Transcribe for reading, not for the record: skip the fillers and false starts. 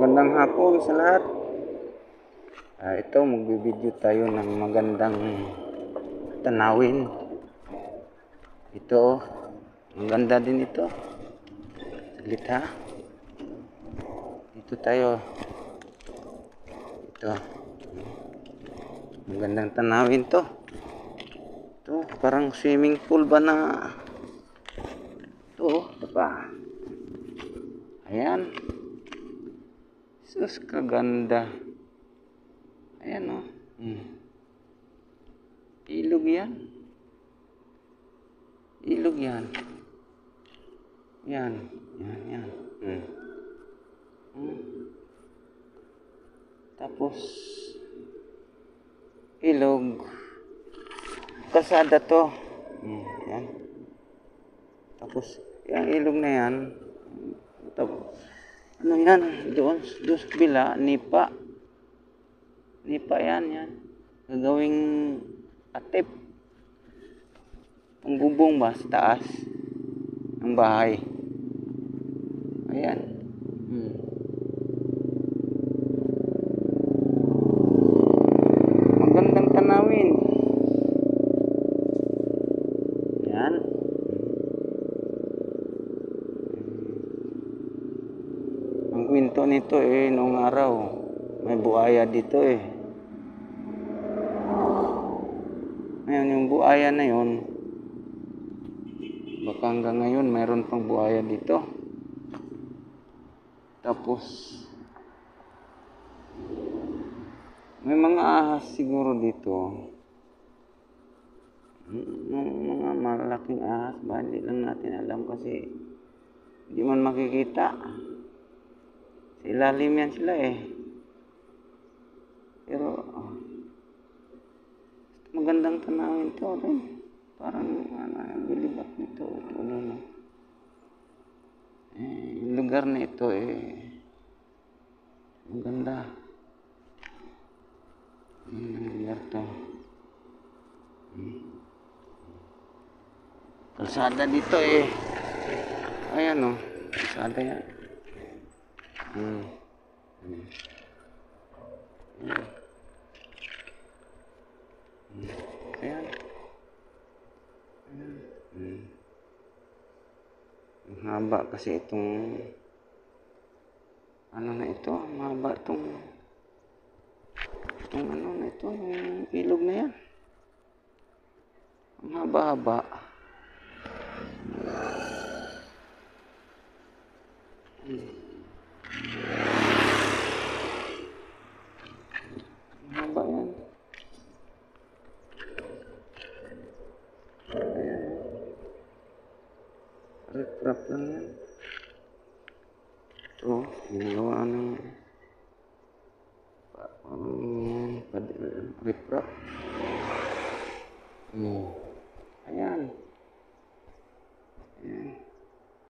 Magandang hapon sa lahat. Ito, magbibideo tayo ng magandang tanawin. Ito, maganda din ito. Saglit ha. Dito tayo. Ito. Magandang tanawin to. Ito, parang swimming pool ba na? Ito, pa. Ayan. Sus, kaganda. Ayan o. Ilog yan. Ilog yan. Yan. Yan. Tapos, ilog. Kasada to. Yan. Tapos, yung ilog na yan. Tapos, ano yan? Doon sa bila, nipa. Nipa yan. Gagawing atip. Ang bubong ba sa taas ng bahay. Ayan. Magandang tanawin. Yan. Ang kwento nito noong araw, may buaya dito Ngayon yung buaya na yun, baka hanggang ngayon mayroon pang buaya dito. Tapos may mga ahas siguro dito. Mga malaking ahas ba? Hindi lang natin alam kasi hindi man makikita. Sa ilalim yan sila Pero magandang tanawin to rin. Parang bilibat nito. Yung lugar na ito maganda. Lugar to. Kalsada dito Ayan kalsada yan. Ayan. Ang haba kasi itong ano na ito, mahaba itong ano na ito, yung ilog na yan. Ang haba-haba. Ang haba yan. Ayan. Riprap lang yan. Ito, ginagawa ng riprap.